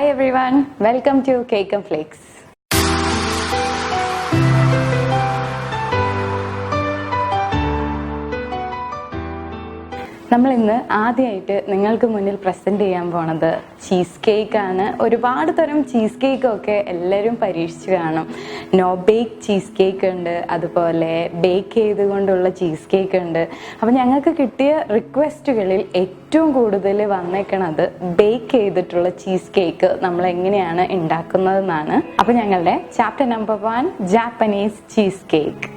Hi everyone, welcome to Cake and Flakes. നമ്മൾ ഇന്ന് ആദ്യമായിട്ട് നിങ്ങൾക്ക് മുന്നിൽ പ്രസന്റ് ചെയ്യാൻ പോണത് ചീസ് കേക്ക് ആണ്. ഒരുപാട് തരം ചീസ് കേക്ക് ഒക്കെ എല്ലാവരും പരീക്ഷിച്ചു കാണും. നോ ബേക്ക് ചീസ് കേക്ക് ഉണ്ട്, അതുപോലെ ബേക്ക് ചെയ്തുകൊണ്ടുള്ള ചീസ് കേക്ക് ഉണ്ട്. അപ്പം ഞങ്ങൾക്ക് കിട്ടിയ റിക്വസ്റ്റുകളിൽ ഏറ്റവും കൂടുതൽ വന്നേക്കണത് ബേക്ക് ചെയ്തിട്ടുള്ള ചീസ് കേക്ക് നമ്മൾ എങ്ങനെയാണ് ഉണ്ടാക്കുന്നതെന്നാണ്. അപ്പം ഞങ്ങളുടെ chapter number 1 Japanese cheese cake.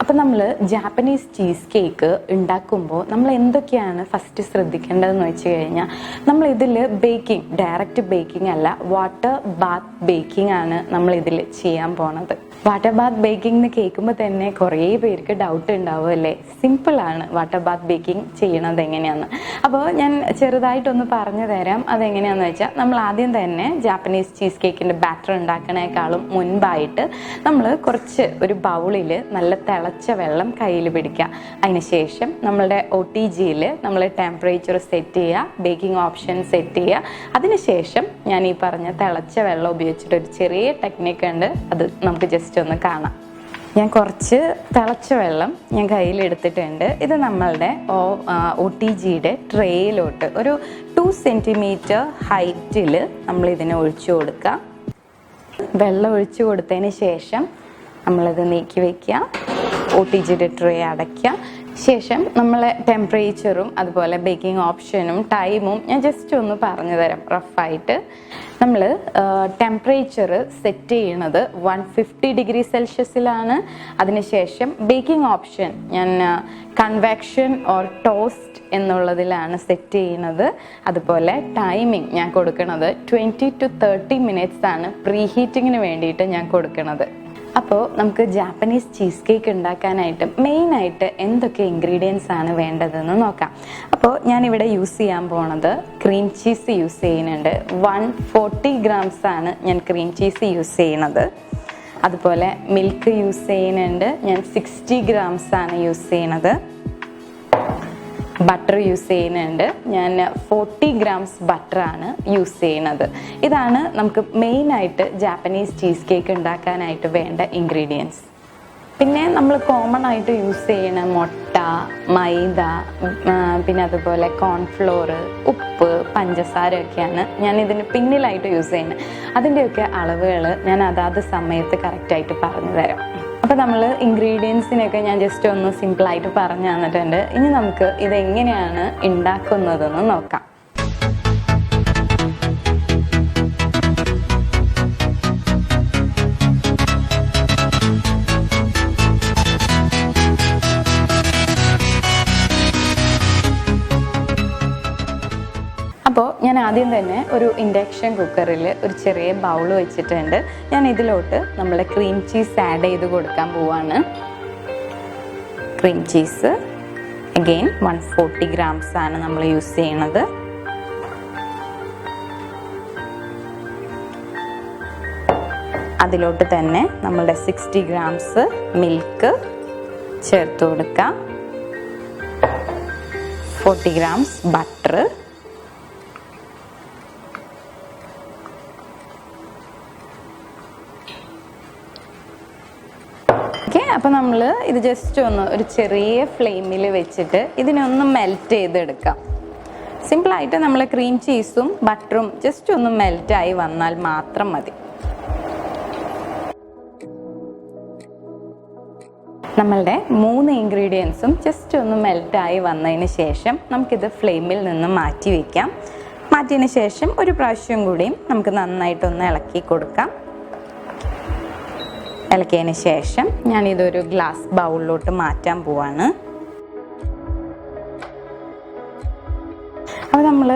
അപ്പം നമ്മൾ ജാപ്പനീസ് ചീസ് കേക്ക് ഉണ്ടാക്കുമ്പോൾ നമ്മൾ എന്തൊക്കെയാണ് ഫസ്റ്റ് ശ്രദ്ധിക്കേണ്ടതെന്ന് വെച്ച് കഴിഞ്ഞാൽ, നമ്മൾ ഇതിൽ ബേക്കിംഗ്, ഡയറക്റ്റ് ബേക്കിംഗ് അല്ല, വാട്ടർ ബാത്ത് ബേക്കിംഗ് ആണ് നമ്മൾ ഇതിൽ ചെയ്യാൻ പോണത്. വാട്ടർ ബാത്ത് ബേക്കിംഗ് എന്ന് കേൾക്കുമ്പോൾ തന്നെ കുറേ പേർക്ക് ഡൗട്ട് ഉണ്ടാവും അല്ലേ. സിമ്പിളാണ് വാട്ടർ ബാത്ത് ബേക്കിംഗ് ചെയ്യണത് എങ്ങനെയാണെന്ന്. അപ്പോൾ ഞാൻ ചെറുതായിട്ടൊന്ന് പറഞ്ഞു തരാം അതെങ്ങനെയാണെന്ന് വെച്ചാൽ, നമ്മൾ ആദ്യം തന്നെ ജാപ്പനീസ് ചീസ് കേക്കിൻ്റെ ബാറ്റർ ഉണ്ടാക്കണേക്കാളും മുൻപായിട്ട് നമ്മൾ കുറച്ച് ഒരു ബൗളിൽ നല്ല തിളച്ച വെള്ളം കയ്യിൽ പിടിക്കുക. അതിനുശേഷം നമ്മളുടെ OTGയിൽ നമ്മൾ ടെമ്പറേച്ചർ സെറ്റ് ചെയ്യുക, ബേക്കിംഗ് ഓപ്ഷൻ സെറ്റ് ചെയ്യുക. അതിനുശേഷം ഞാൻ ഈ പറഞ്ഞ തിളച്ച വെള്ളം ഉപയോഗിച്ചിട്ട് ഒരു ചെറിയ ടെക്നിക്ക് ഉണ്ട്, അത് നമുക്ക് ജസ്റ്റ് ഒന്ന് കാണാം. ഞാൻ കുറച്ച് തിളച്ച വെള്ളം ഞാൻ കയ്യിലെടുത്തിട്ടുണ്ട്. ഇത് നമ്മളുടെ OTGയുടെ ട്രേയിലോട്ട് ഒരു 2 സെൻറ്റിമീറ്റർ ഹൈറ്റിൽ നമ്മൾ ഇതിനെ ഒഴിച്ചു കൊടുക്കുക. വെള്ളം ഒഴിച്ചു കൊടുത്തതിന് ശേഷം നമ്മളിത് നീക്കി വയ്ക്കുക. OTGയുടെ ട്രേ അടയ്ക്കുക. ശേഷം നമ്മളെ ടെമ്പറേച്ചറും അതുപോലെ ബേക്കിംഗ് ഓപ്ഷനും ടൈമും ഞാൻ ജസ്റ്റ് ഒന്ന് പറഞ്ഞു തരാം റഫായിട്ട്. നമ്മൾ ടെമ്പറേച്ചർ സെറ്റ് ചെയ്യണത് 150 ഡിഗ്രി സെൽഷ്യസിലാണ്. അതിനുശേഷം ബേക്കിംഗ് ഓപ്ഷൻ ഞാൻ കൺവെക്ഷൻ ഓർ ടോസ്റ്റ് എന്നുള്ളതിലാണ് സെറ്റ് ചെയ്യുന്നത്. അതുപോലെ ടൈമിംഗ് ഞാൻ കൊടുക്കുന്നത് 20 to 30 മിനിറ്റ്സ് ആണ് പ്രീ ഹീറ്റിങ്ങിന് വേണ്ടിയിട്ട് ഞാൻ കൊടുക്കുന്നത്. അപ്പോൾ നമുക്ക് ജാപ്പനീസ് ചീസ് കേക്ക് ഉണ്ടാക്കാനായിട്ട് മെയിനായിട്ട് എന്തൊക്കെ ഇൻഗ്രീഡിയൻസ് ആണ് വേണ്ടതെന്ന് നോക്കാം. അപ്പോൾ ഞാനിവിടെ യൂസ് ചെയ്യാൻ പോണത് ക്രീം ചീസ് യൂസ് ചെയ്യുന്നുണ്ട്. 140 grams ആണ് ഞാൻ ക്രീം ചീസ് യൂസ് ചെയ്യുന്നത്. അതുപോലെ മിൽക്ക് യൂസ് ചെയ്യുന്നുണ്ട്, ഞാൻ 60 grams ആണ് യൂസ് ചെയ്യുന്നത്. ബട്ടർ യൂസ് ചെയ്യുന്നുണ്ട്, ഞാൻ 40 grams ബട്ടറാണ് യൂസ് ചെയ്യുന്നത്. ഇതാണ് നമുക്ക് മെയിനായിട്ട് ജാപ്പനീസ് ചീസ് കേക്ക് ഉണ്ടാക്കാനായിട്ട് വേണ്ട ഇൻഗ്രീഡിയൻസ്. പിന്നെ നമ്മൾ കോമൺ ആയിട്ട് യൂസ് ചെയ്യുന്ന മുട്ട, മൈദ, പിന്നെ അതുപോലെ കോൺഫ്ലോർ, ഉപ്പ്, പഞ്ചസാര ഒക്കെയാണ് ഞാൻ ഇതിന് പിന്നിലായിട്ട് യൂസ് ചെയ്യുന്നത്. അതിൻ്റെയൊക്കെ അളവുകൾ ഞാൻ അതാത് സമയത്ത് കറക്റ്റായിട്ട് പറഞ്ഞു തരാം. അപ്പോൾ നമ്മൾ ഇൻഗ്രീഡിയൻസിനൊക്കെ ഞാൻ ജസ്റ്റ് ഒന്ന് സിമ്പിളായിട്ട് പറഞ്ഞു തന്നിട്ടുണ്ട്. ഇനി നമുക്ക് ഇതെങ്ങനെയാണ് ഉണ്ടാക്കുന്നതെന്ന് നോക്കാം. അപ്പോൾ ഞാൻ ആദ്യം തന്നെ ഒരു ഇൻഡക്ഷൻ കുക്കറിൽ ഒരു ചെറിയ ബൗൾ വെച്ചിട്ടുണ്ട്. ഞാൻ ഇതിലോട്ട് നമ്മുടെ ക്രീം ചീസ് ആഡ് ചെയ്ത് കൊടുക്കാൻ പോവാണ്. ക്രീം ചീസ് അഗെയിൻ 140 grams ആണ് നമ്മൾ യൂസ് ചെയ്യണത്. അതിലോട്ട് തന്നെ നമ്മളുടെ 60 grams മിൽക്ക് ചേർത്ത് കൊടുക്കാം. 40 grams ബട്ടർ, അപ്പോൾ നമ്മൾ ഇത് ജസ്റ്റ് ഒന്ന് ഒരു ചെറിയ ഫ്ലെയിമിൽ വെച്ചിട്ട് ഇതിനൊന്ന് മെൽറ്റ് ചെയ്തെടുക്കാം. സിമ്പിളായിട്ട് നമ്മൾ ക്രീം ചീസും ബട്ടറും ജസ്റ്റ് ഒന്ന് മെൽറ്റായി വന്നാൽ മാത്രം മതി. നമ്മളുടെ 3 ഇൻഗ്രീഡിയൻസും ജസ്റ്റ് ഒന്ന് മെൽറ്റായി വന്നതിന് ശേഷം നമുക്കിത് ഫ്ലെയിമിൽ നിന്ന് മാറ്റി വയ്ക്കാം. മാറ്റിയതിന് ശേഷം ഒരു പ്രാവശ്യം കൂടിയും നമുക്ക് നന്നായിട്ടൊന്ന് ഇളക്കി കൊടുക്കാം. ഇളക്കിയതിന് ശേഷം ഞാനിതൊരു ഗ്ലാസ് ബൗളിലോട്ട് മാറ്റാൻ പോവാണ്. അപ്പോൾ നമ്മൾ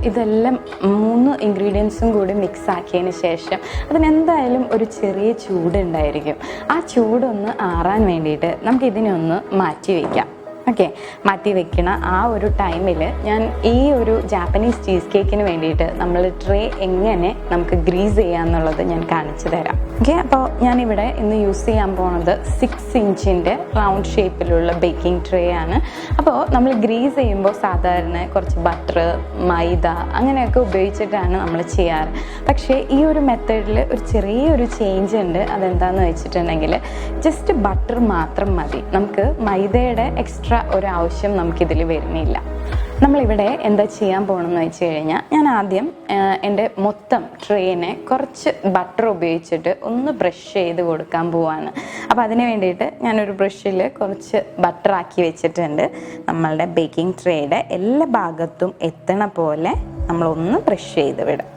ഇതെല്ലാം 3 ഇൻഗ്രീഡിയൻസും കൂടി മിക്സ് ആക്കിയതിന് ശേഷം അതിനെന്തായാലും ഒരു ചെറിയ ചൂടുണ്ടായിരിക്കും. ആ ചൂടൊന്ന് ആറാൻ വേണ്ടിയിട്ട് നമുക്കിതിനൊന്ന് മാറ്റി വയ്ക്കാം. ഓക്കെ, മാറ്റി വെക്കണ ആ ഒരു ടൈമിൽ ഞാൻ ഈ ഒരു ജാപ്പനീസ് ചീസ് കേക്കിന് വേണ്ടിയിട്ട് നമ്മൾ ട്രേ എങ്ങനെ നമുക്ക് ഗ്രീസ് ചെയ്യാന്നുള്ളത് ഞാൻ കാണിച്ചു തരാം. ഓക്കെ, അപ്പോൾ ഞാനിവിടെ ഇന്ന് യൂസ് ചെയ്യാൻ പോണത് 6 ഇഞ്ചിൻ്റെ റൗണ്ട് ഷേപ്പിലുള്ള ബേക്കിംഗ് ട്രേ ആണ്. അപ്പോൾ നമ്മൾ ഗ്രീസ് ചെയ്യുമ്പോൾ സാധാരണ കുറച്ച് ബട്ടർ, മൈദ അങ്ങനെയൊക്കെ ഉപയോഗിച്ചിട്ടാണ് നമ്മൾ ചെയ്യാറ്. പക്ഷേ ഈ ഒരു മെത്തേഡിൽ ഒരു ചെറിയൊരു ചേഞ്ച് ഉണ്ട്. അതെന്താണെന്ന് വെച്ചിട്ടുണ്ടെങ്കിൽ ജസ്റ്റ് ബട്ടർ മാത്രം മതി, നമുക്ക് മൈദയുടെ എക്സ്ട്രാ ഒരു ആവശ്യം നമുക്കിതിൽ വരുന്നില്ല. നമ്മളിവിടെ എന്താ ചെയ്യാൻ പോകണമെന്ന് വെച്ച് കഴിഞ്ഞാൽ, ഞാൻ ആദ്യം എൻ്റെ മൊത്തം ട്രേനെ കുറച്ച് ബട്ടർ ഉപയോഗിച്ചിട്ട് ഒന്ന് ബ്രഷ് ചെയ്ത് കൊടുക്കാൻ പോവാണ്. അപ്പോൾ അതിന് വേണ്ടിയിട്ട് ഞാനൊരു ബ്രഷിൽ കുറച്ച് ബട്ടറാക്കി വെച്ചിട്ടുണ്ട്. നമ്മളുടെ ബേക്കിംഗ് ട്രേയുടെ എല്ലാ ഭാഗത്തും എത്തണ പോലെ നമ്മളൊന്ന് ബ്രഷ് ചെയ്ത് വിടാം.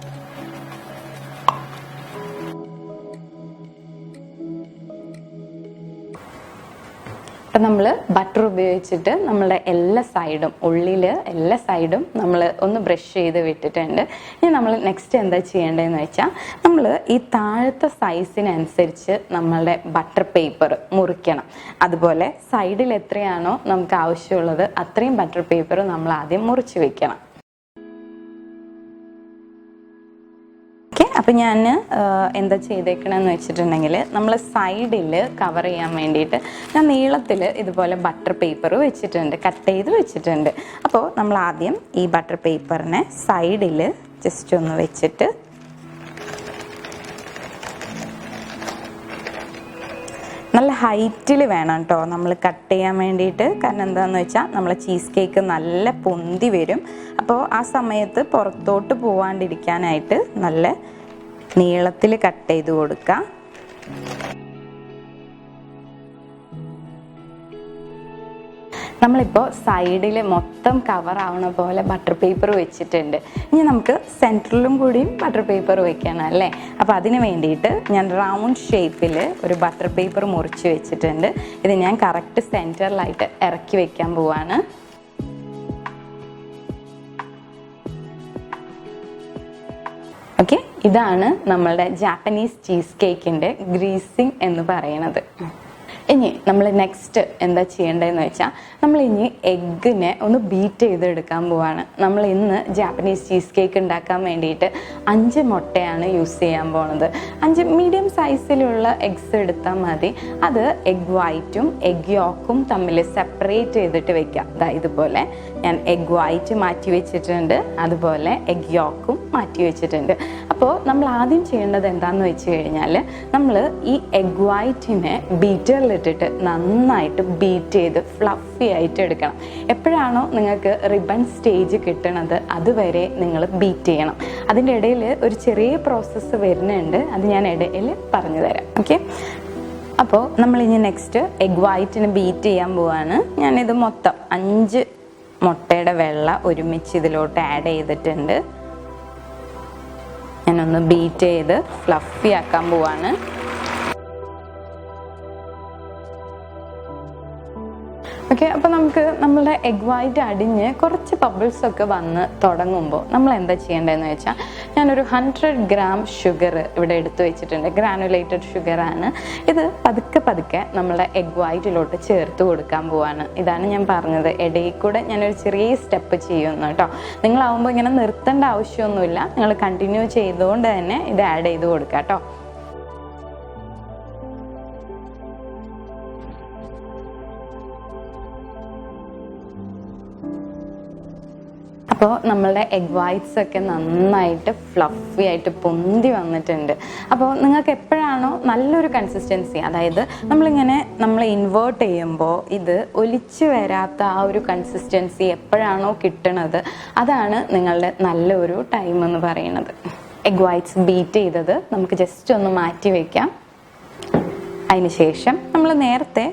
അപ്പം നമ്മൾ ബട്ടർ ഉപയോഗിച്ചിട്ട് നമ്മളുടെ എല്ലാ സൈഡും, ഉള്ളിൽ എല്ലാ സൈഡും നമ്മൾ ഒന്ന് ബ്രഷ് ചെയ്ത് വിട്ടിട്ടുണ്ട്. ഇനി നമ്മൾ നെക്സ്റ്റ് എന്താ ചെയ്യേണ്ടതെന്ന് വെച്ചാൽ, നമ്മൾ ഈ താഴത്തെ സൈസിനനുസരിച്ച് നമ്മളുടെ ബട്ടർ പേപ്പർ മുറിക്കണം. അതുപോലെ സൈഡിൽ എത്രയാണോ നമുക്ക് ആവശ്യമുള്ളത് അത്രയും ബട്ടർ പേപ്പർ നമ്മൾ ആദ്യം മുറിച്ച് വെക്കണം. അപ്പം ഞാൻ എന്താ ചെയ്തേക്കണമെന്ന് വെച്ചിട്ടുണ്ടെങ്കിൽ, നമ്മൾ സൈഡിൽ കവർ ചെയ്യാൻ വേണ്ടിയിട്ട് ഞാൻ നീളത്തിൽ ഇതുപോലെ ബട്ടർ പേപ്പർ വെച്ചിട്ടുണ്ട്, കട്ട് ചെയ്ത് വെച്ചിട്ടുണ്ട്. അപ്പോൾ നമ്മൾ ആദ്യം ഈ ബട്ടർ പേപ്പറിനെ സൈഡിൽ ജസ്റ്റ് ഒന്ന് വെച്ചിട്ട് നല്ല ഹൈറ്റിൽ വേണം കേട്ടോ നമ്മൾ കട്ട് ചെയ്യാൻ വേണ്ടിയിട്ട്. കാരണം എന്താണെന്ന് വെച്ചാൽ നമ്മൾ ചീസ് കേക്ക് നല്ല പൊന്തി വരും. അപ്പോൾ ആ സമയത്ത് പുറത്തോട്ട് പോവാണ്ടിരിക്കാനായിട്ട് നല്ല നീളത്തിൽ കട്ട് ചെയ്ത് കൊടുക്കുക. നമ്മളിപ്പോൾ സൈഡിൽ മൊത്തം കവർ ആവണ പോലെ ബട്ടർ പേപ്പർ വെച്ചിട്ടുണ്ട്. ഇനി നമുക്ക് സെൻറ്ററിലും കൂടിയും ബട്ടർ പേപ്പർ വെക്കണം അല്ലേ. അപ്പോൾ അതിന് വേണ്ടിയിട്ട് ഞാൻ റൗണ്ട് ഷേപ്പിൽ ഒരു ബട്ടർ പേപ്പർ മുറിച്ച് വെച്ചിട്ടുണ്ട്. ഇത് ഞാൻ കറക്റ്റ് സെൻറ്ററിലായിട്ട് ഇറക്കി വെക്കാൻ പോവാണ്. ഓക്കെ, ഇതാണ് നമ്മളുടെ ജാപ്പനീസ് ചീസ് കേക്കിൻ്റെ ഗ്രീസിങ് എന്ന് പറയുന്നത്. ഇനി നമ്മൾ നെക്സ്റ്റ് എന്താ ചെയ്യേണ്ടതെന്ന് വെച്ചാൽ, നമ്മൾ ഇനി എഗ്ഗിനെ ഒന്ന് ബീറ്റ് ചെയ്തെടുക്കാൻ പോവാണ്. നമ്മൾ ഇന്ന് ജാപ്പനീസ് ചീസ് കേക്ക് ഉണ്ടാക്കാൻ വേണ്ടിയിട്ട് 5 മുട്ടയാണ് യൂസ് ചെയ്യാൻ പോണത്. 5 മീഡിയം സൈസിലുള്ള എഗ്സ് എടുത്താൽ മതി. അത് എഗ് വൈറ്റും എഗ് യോക്കും തമ്മിൽ സെപ്പറേറ്റ് ചെയ്തിട്ട് വെക്കാം. ഇതുപോലെ ഞാൻ എഗ് വൈറ്റ് മാറ്റി വെച്ചിട്ടുണ്ട്, അതുപോലെ എഗ് യോക്കും മാറ്റി വെച്ചിട്ടുണ്ട്. അപ്പോൾ നമ്മൾ ആദ്യം ചെയ്യേണ്ടത് എന്താണെന്ന് വെച്ച് കഴിഞ്ഞാൽ, നമ്മൾ ഈ എഗ് വൈറ്റിനെ ബീറ്ററിലിട്ടിട്ട് നന്നായിട്ട് ബീറ്റ് ചെയ്ത് ഫ്ലഫി ആയിട്ട് എടുക്കണം. എപ്പോഴാണോ നിങ്ങൾക്ക് റിബൺ സ്റ്റേജ് കിട്ടണത് അതുവരെ നിങ്ങൾ ബീറ്റ് ചെയ്യണം. അതിൻ്റെ ഇടയിൽ ഒരു ചെറിയ പ്രോസസ്സ് വരുന്നുണ്ട്, അത് ഞാൻ ഇടയിൽ പറഞ്ഞു തരാം. ഓക്കെ, അപ്പോൾ നമ്മളിനി നെക്സ്റ്റ് എഗ് വൈറ്റിന് ബീറ്റ് ചെയ്യാൻ പോവാണ്. ഞാനിത് മൊത്തം 5 മുട്ടയുടെ വെള്ള ഒരുമിച്ച് ഇതിലോട്ട് ആഡ് ചെയ്തിട്ടുണ്ട്. ഞാനൊന്ന് ബീറ്റ് ചെയ്ത് ഫ്ലഫി ആക്കാൻ പോവാണ്. ഓക്കെ, അപ്പോൾ നമുക്ക് നമ്മളുടെ എഗ് വൈറ്റ് അടിഞ്ഞ് കുറച്ച് ബബിൾസ് ഒക്കെ വന്ന് തുടങ്ങുമ്പോൾ നമ്മൾ എന്താ ചെയ്യേണ്ടതെന്ന് വെച്ചാൽ, ഞാനൊരു 100 ഗ്രാം ഷുഗർ ഇവിടെ എടുത്തു വെച്ചിട്ടുണ്ട്. ഗ്രാനുലേറ്റഡ് ഷുഗറാണ് ഇത്. പതുക്കെ നമ്മളുടെ എഗ് വൈറ്റിലോട്ട് ചേർത്ത് കൊടുക്കാൻ പോവാണ്. ഇതാണ് ഞാൻ പറഞ്ഞത്, ഇടയിൽ കൂടെ ഞാനൊരു ചെറിയ സ്റ്റെപ്പ് ചെയ്യുന്നു കേട്ടോ. നിങ്ങളാവുമ്പോൾ ഇങ്ങനെ നിർത്തേണ്ട ആവശ്യമൊന്നുമില്ല, നിങ്ങൾ കണ്ടിന്യൂ ചെയ്തുകൊണ്ട് തന്നെ ഇത് ആഡ് ചെയ്ത് കൊടുക്കാം കേട്ടോ. അപ്പോൾ നമ്മളുടെ എഗ് വൈറ്റ്സ് ഒക്കെ നന്നായിട്ട് ഫ്ലഫി ആയിട്ട് പൊന്തി വന്നിട്ടുണ്ട്. അപ്പോൾ നിങ്ങൾക്ക് എപ്പോഴാണോ നല്ലൊരു കൺസിസ്റ്റൻസി, അതായത് നമ്മൾ ഇൻവേർട്ട് ചെയ്യുമ്പോൾ ഇത് ഒലിച്ച് വരാത്ത ആ ഒരു കൺസിസ്റ്റൻസി എപ്പോഴാണോ കിട്ടണത്, അതാണ് നിങ്ങളുടെ നല്ലൊരു ടൈം എന്ന് പറയുന്നത്. എഗ് വൈറ്റ്സ് ബീറ്റ് ചെയ്തത് നമുക്ക് ജസ്റ്റ് ഒന്ന് മാറ്റി വയ്ക്കാം. അതിനുശേഷം നമ്മൾ നേരത്തെ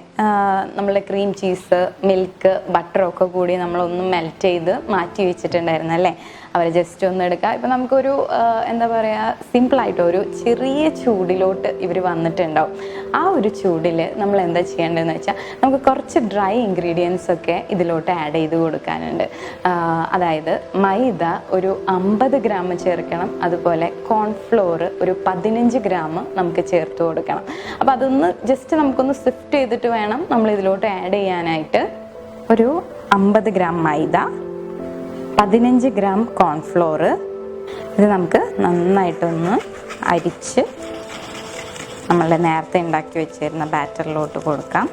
നമ്മളുടെ ക്രീം ചീസ്, മിൽക്ക്, ബട്ടറൊക്കെ കൂടി നമ്മളൊന്ന് മെൽറ്റ് ചെയ്ത് മാറ്റി വെച്ചിട്ടുണ്ടായിരുന്നു അല്ലേ. അവർ ജസ്റ്റ് ഒന്ന് എടുക്കുക. ഇപ്പം നമുക്കൊരു എന്താ പറയുക, സിമ്പിളായിട്ട് ഒരു ചെറിയ ചൂടിലോട്ട് ഇവർ വന്നിട്ടുണ്ടാവും. ആ ഒരു ചൂടിൽ നമ്മൾ എന്താ ചെയ്യേണ്ടതെന്ന് വെച്ചാൽ, നമുക്ക് കുറച്ച് ഡ്രൈ ഇൻഗ്രീഡിയൻസ് ഒക്കെ ഇതിലോട്ട് ആഡ് ചെയ്ത് കൊടുക്കാനുണ്ട്. അതായത് മൈദ ഒരു 50 ഗ്രാം ചേർക്കണം, അതുപോലെ കോൺഫ്ലോർ ഒരു 15 ഗ്രാം നമുക്ക് ചേർത്ത് കൊടുക്കണം. അപ്പോൾ അതൊന്ന് ജസ്റ്റ് നമുക്കൊന്ന് സിഫ്റ്റ് ചെയ്തിട്ട് വേണം നമ്മൾ ഇതിലോട്ട് ആഡ് ചെയ്യാനായിട്ട്. ഒരു 50 ഗ്രാം മൈദ, 15 ഗ്രാം കോൺഫ്ലോർ. ഇത് നമുക്ക് നന്നായിട്ടൊന്ന് അരിച്ച് നമ്മൾ നേരത്തെ ഉണ്ടാക്കി വെച്ചിരുന്ന ബാറ്ററിലോട്ട് കൊടുക്കാം.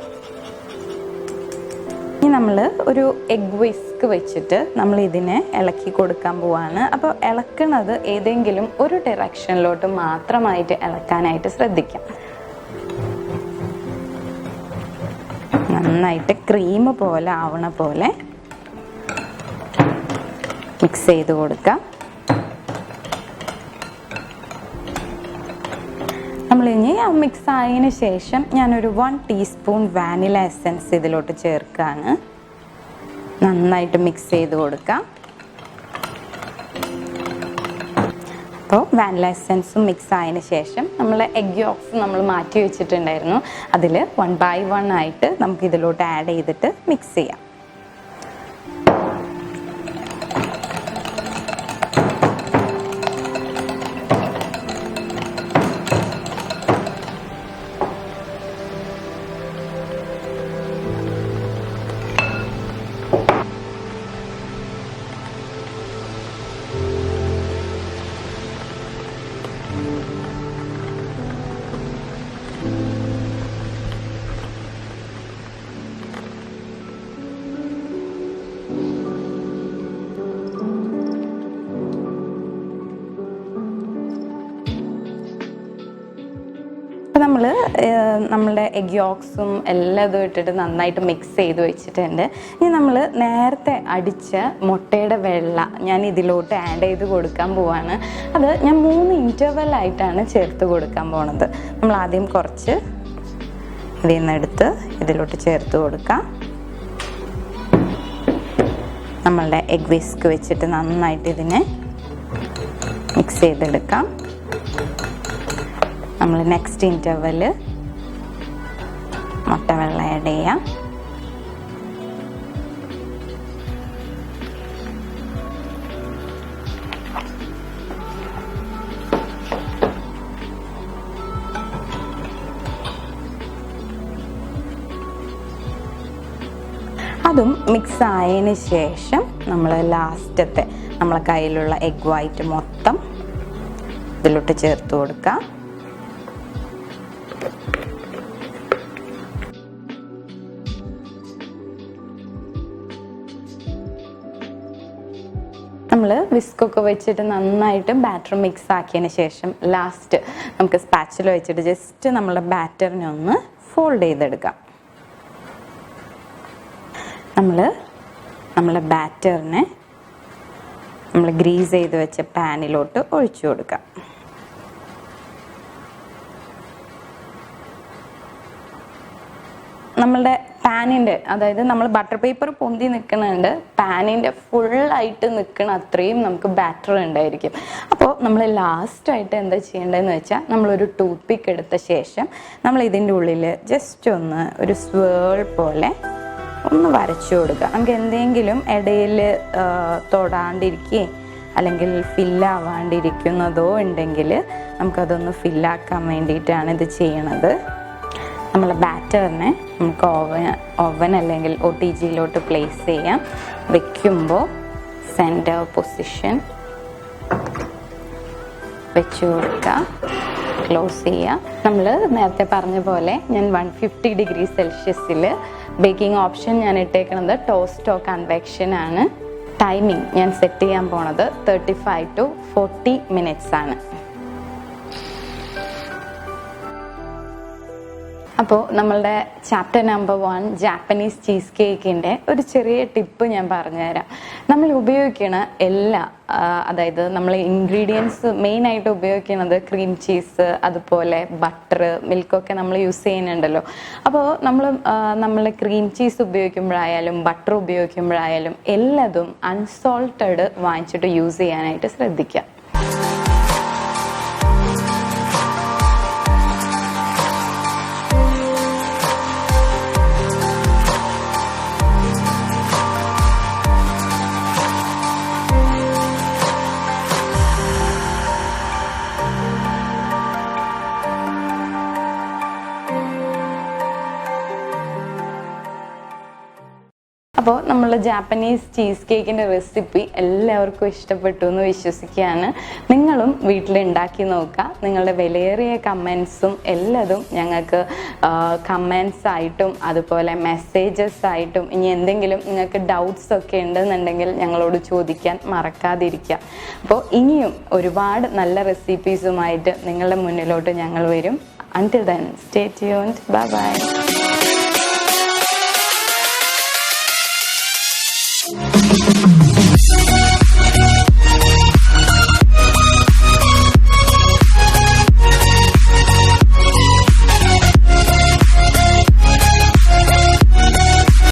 ഇനി നമ്മൾ ഒരു എഗ് വിസ്ക് വെച്ചിട്ട് നമ്മൾ ഇതിനെ ഇളക്കി കൊടുക്കാൻ പോവാണ്. അപ്പോൾ ഇളക്കുന്നത് ഏതെങ്കിലും ഒരു ഡയറക്ഷനിലോട്ട് മാത്രമായിട്ട് ഇളക്കാനായിട്ട് ശ്രദ്ധിക്കാം. നന്നായിട്ട് ക്രീം പോലെ ആവണ പോലെ മിക്സ് ചെയ്ത് കൊടുക്കാം. നമ്മളിനി മിക്സ് ആയതിനു ശേഷം ഞാനൊരു 1 ടീസ്പൂൺ വാനില എസൻസ് ഇതിലോട്ട് ചേർക്കുകയാണ്. നന്നായിട്ട് മിക്സ് ചെയ്ത് കൊടുക്കാം. അപ്പോൾ വാനില എസൻസും മിക്സ് ആയതിനു ശേഷം നമ്മൾ എഗ് യോക്സ് നമ്മൾ മാറ്റി വെച്ചിട്ടുണ്ടായിരുന്നു. അതിൽ 1 by 1 ആയിട്ട് നമുക്ക് ഇതിലോട്ട് ആഡ് ചെയ്തിട്ട് മിക്സ് ചെയ്യാം. അപ്പോൾ നമ്മളുടെ എഗ് യോക്സും എല്ലാം ഇതും ഇട്ടിട്ട് നന്നായിട്ട് മിക്സ് ചെയ്ത് വെച്ചിട്ടുണ്ട്. ഇനി നമ്മൾ നേരത്തെ അടിച്ച മുട്ടയുടെ വെള്ള ഞാൻ ഇതിലോട്ട് ആഡ് ചെയ്ത് കൊടുക്കാൻ പോവാണ്. അത് ഞാൻ 3 ഇൻ്റർവെല്ലായിട്ടാണ് ചേർത്ത് കൊടുക്കാൻ പോണത്. നമ്മൾ ആദ്യം കുറച്ച് ഇതിൽ നിന്ന് എടുത്ത് ഇതിലോട്ട് ചേർത്ത് കൊടുക്കാം. നമ്മളുടെ എഗ് വിസ്ക് വെച്ചിട്ട് നന്നായിട്ട് ഇതിനെ മിക്സ് ചെയ്തെടുക്കാം. നമ്മൾ നെക്സ്റ്റ് ഇൻ്റർവെല് മുട്ട വെള്ള ആഡ് ചെയ്യാം. അതും മിക്സ് ആയതിന് ശേഷം നമ്മൾ ലാസ്റ്റത്തെ നമ്മളെ കയ്യിലുള്ള എഗ് വൈറ്റ് മൊത്തം ഇതിലോട്ട് ചേർത്ത് കൊടുക്കാം. നമ്മൾ വിസ്കൊക്കെ വെച്ചിട്ട് നന്നായിട്ട് ബാറ്റർ മിക്സ് ആക്കിയതിന് ശേഷം ലാസ്റ്റ് നമുക്ക് സ്പാച്ചില വെച്ചിട്ട് ജസ്റ്റ് നമ്മളുടെ ബാറ്ററിനെ ഒന്ന് ഫോൾഡ് ചെയ്തെടുക്കാം. നമ്മളെ ബാറ്ററിനെ നമ്മൾ ഗ്രീസ് ചെയ്ത് വെച്ച പാനിലോട്ട് ഒഴിച്ചു കൊടുക്കാം. നമ്മളുടെ പാനിൻ്റെ, അതായത് നമ്മൾ ബട്ടർ പേപ്പർ പൊന്തി നിൽക്കുന്നുണ്ട്, പാനിൻ്റെ ഫുള്ളായിട്ട് നിൽക്കണ അത്രയും നമുക്ക് ബാറ്റർ ഉണ്ടായിരിക്കും. അപ്പോൾ നമ്മൾ ലാസ്റ്റായിട്ട് എന്താ ചെയ്യേണ്ടതെന്ന് വെച്ചാൽ നമ്മളൊരു ടൂത്ത് പിക്ക് എടുത്ത ശേഷം നമ്മൾ ഇതിൻ്റെ ഉള്ളിൽ ജസ്റ്റ് ഒന്ന് ഒരു സ്വേൾ പോലെ ഒന്ന് വരച്ചു കൊടുക്കുക. നമുക്ക് എന്തെങ്കിലും ഇടയിൽ തൊടാണ്ടിരിക്കുകയും അല്ലെങ്കിൽ ഫില്ലാവാണ്ടിരിക്കുന്നതോ ഉണ്ടെങ്കിൽ നമുക്കതൊന്ന് ഫില്ലാക്കാൻ വേണ്ടിയിട്ടാണ് ഇത് ചെയ്യണത്. നമ്മളെ ബാറ്ററിനെ നമുക്ക് ഓവൻ അല്ലെങ്കിൽ OTGയിലോട്ട് പ്ലേസ് ചെയ്യാം. വെക്കുമ്പോൾ സെൻറ്റർ പൊസിഷൻ വെച്ച് കൊടുക്കുക, ക്ലോസ് ചെയ്യുക. നമ്മൾ നേരത്തെ പറഞ്ഞ പോലെ ഞാൻ 150 ഡിഗ്രി സെൽഷ്യസിൽ ബേക്കിംഗ് ഓപ്ഷൻ ഞാൻ ഇട്ടേക്കുന്നത് ടോസ്റ്റോ കൺവെക്ഷൻ ആണ്. ടൈമിംഗ് ഞാൻ സെറ്റ് ചെയ്യാൻ പോണത് 35 to 40 minutes ആണ്. അപ്പോൾ നമ്മളുടെ ചാപ്റ്റർ നമ്പർ 1 ജാപ്പനീസ് ചീസ് കേക്കിൻ്റെ ഒരു ചെറിയ ടിപ്പ് ഞാൻ പറഞ്ഞുതരാം. നമ്മൾ ഉപയോഗിക്കണ അതായത് നമ്മൾ ഇൻഗ്രീഡിയൻസ് മെയിനായിട്ട് ഉപയോഗിക്കുന്നത് ക്രീം ചീസ്, അതുപോലെ ബട്ടർ, മിൽക്കൊക്കെ നമ്മൾ യൂസ് ചെയ്യുന്നുണ്ടല്ലോ. അപ്പോൾ നമ്മൾ ക്രീം ചീസ് ഉപയോഗിക്കുമ്പോഴായാലും ബട്ടർ ഉപയോഗിക്കുമ്പോഴായാലും എല്ലാതും അൺസോൾട്ടഡ് വാങ്ങിച്ചിട്ട് യൂസ് ചെയ്യാനായിട്ട് ശ്രദ്ധിക്കുക. അപ്പോൾ നമ്മളെ ജാപ്പനീസ് ചീസ് കേക്കിൻ്റെ റെസിപ്പി എല്ലാവർക്കും ഇഷ്ടപ്പെട്ടു എന്ന് വിശ്വസിക്കുകയാണ്. നിങ്ങളും വീട്ടിൽ ഉണ്ടാക്കി നോക്കുക. നിങ്ങളുടെ വിലയേറിയ കമൻസും എല്ലാതും ഞങ്ങൾക്ക് കമൻസ് ആയിട്ടും അതുപോലെ മെസ്സേജസ് ആയിട്ടും ഇനി എന്തെങ്കിലും നിങ്ങൾക്ക് ഡൗട്ട്സ് ഒക്കെ ഉണ്ടെന്നുണ്ടെങ്കിൽ ഞങ്ങളോട് ചോദിക്കാൻ മറക്കാതിരിക്കുക. അപ്പോൾ ഇനിയും ഒരുപാട് നല്ല റെസിപ്പീസുമായിട്ട് നിങ്ങളുടെ മുന്നിലോട്ട് ഞങ്ങൾ വരും. Until then, stay tuned. Bye bye.